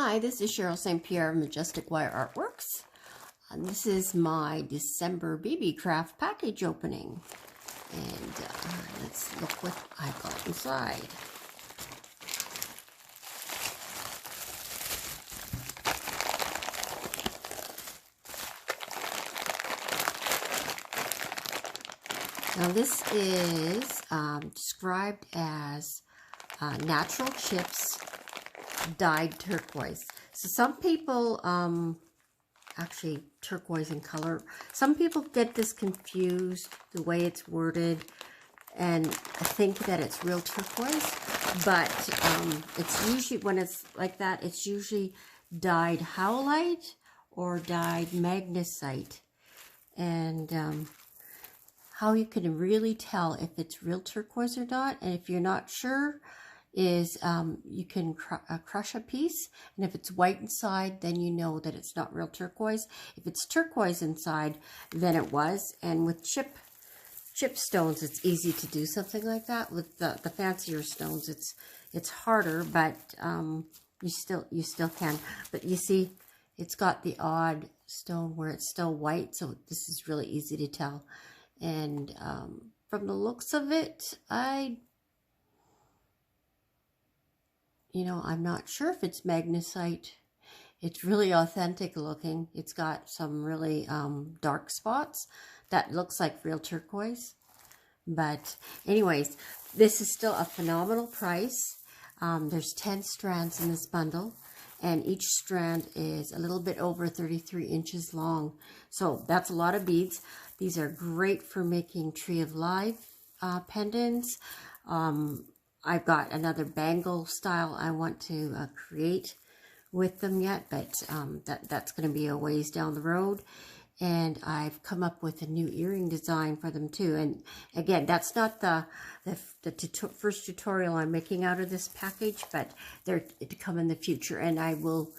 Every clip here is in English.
Hi, this is Cheryl St.Pierre of Majestic Wire Artworks. This is my December Beebeecraft package opening. And let's look what I got inside. Now this is described as natural chips dyed turquoise. So some people, actually turquoise in color, some people get this confused the way it's worded and think that it's real turquoise, but it's usually, when it's like that, it's usually dyed howlite or dyed magnesite. And how you can really tell if it's real turquoise or not, and if you're not sure, is you can crush a piece, and if it's white inside, then you know that it's not real turquoise. If it's turquoise inside, then it was. And with chip stones, it's easy to do something like that. With the fancier stones, it's harder, but you still can. But you see, it's got the odd stone where it's still white, so this is really easy to tell. And from the looks of it, I'm not sure if it's magnesite. It's really authentic looking. It's got some really dark spots that looks like real turquoise. But anyways, this is still a phenomenal price. There's 10 strands in this bundle, and each strand is a little bit over 33 inches long. So that's a lot of beads. These are great for making Tree of Life pendants. I've got another bangle style I want to create with them yet, but that's going to be a ways down the road. And I've come up with a new earring design for them too. And again, that's not the first tutorial I'm making out of this package, but they're to come in the future. And I will,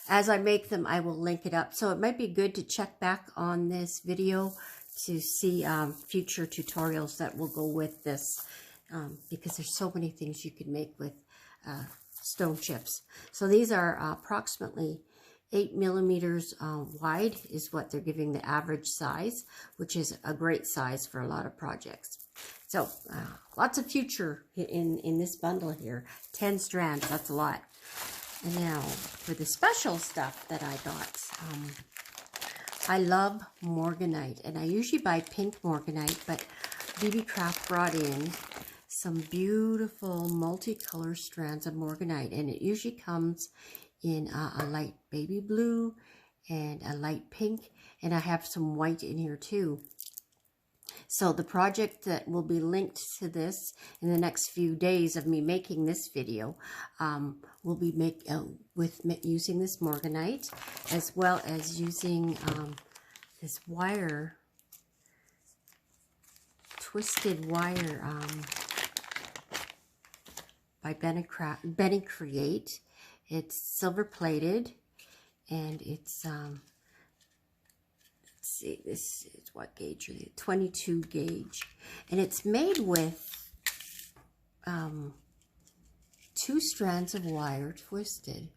as I make them, I will link it up. So it might be good to check back on this video to see future tutorials that will go with this. Because there's so many things you can make with stone chips. So these are approximately 8 millimeters wide is what they're giving the average size, which is a great size for a lot of projects. So lots of future in this bundle here. 10 strands, that's a lot. And now for the special stuff that I got, I love morganite, and I usually buy pink morganite, but Beebeecraft brought in some beautiful multicolored strands of morganite, and it usually comes in a light baby blue and a light pink, and I have some white in here too. So the project that will be linked to this in the next few days of me making this video will be using this morganite, as well as using this wire, twisted wire by Beebeecraft. It's silver plated, and it's let's see, this is what gauge are they? 22 gauge, and it's made with 2 strands of wire twisted.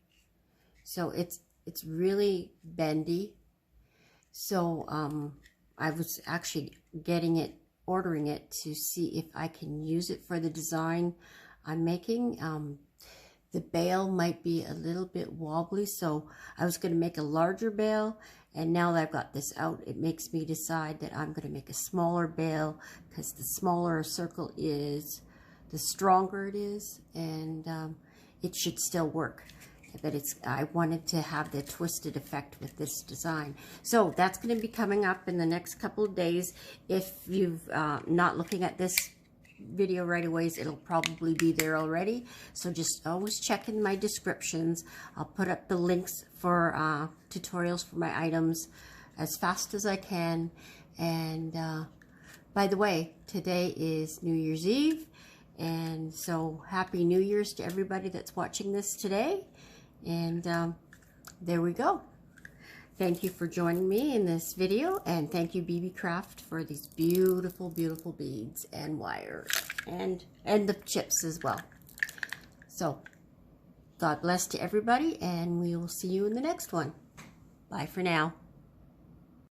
So it's really bendy. So I was actually ordering it to see if I can use it for the design I'm making. The bail might be a little bit wobbly, so I was going to make a larger bail, and now that I've got this out, it makes me decide that I'm going to make a smaller bail, because the smaller a circle is, the stronger it is, and it should still work. But I wanted to have the twisted effect with this design. So that's going to be coming up in the next couple of days. If you've not looking at this video right away, it'll probably be there already. So just always check in my descriptions. I'll put up the links for tutorials for my items as fast as I can. And by the way, today is New Year's Eve, and so Happy New Year's to everybody that's watching this today. And there we go. Thank you for joining me in this video, and thank you Beebeecraft for these beautiful, beautiful beads and wires, and the chips as well. So God bless to everybody, and we will see you in the next one. Bye for now.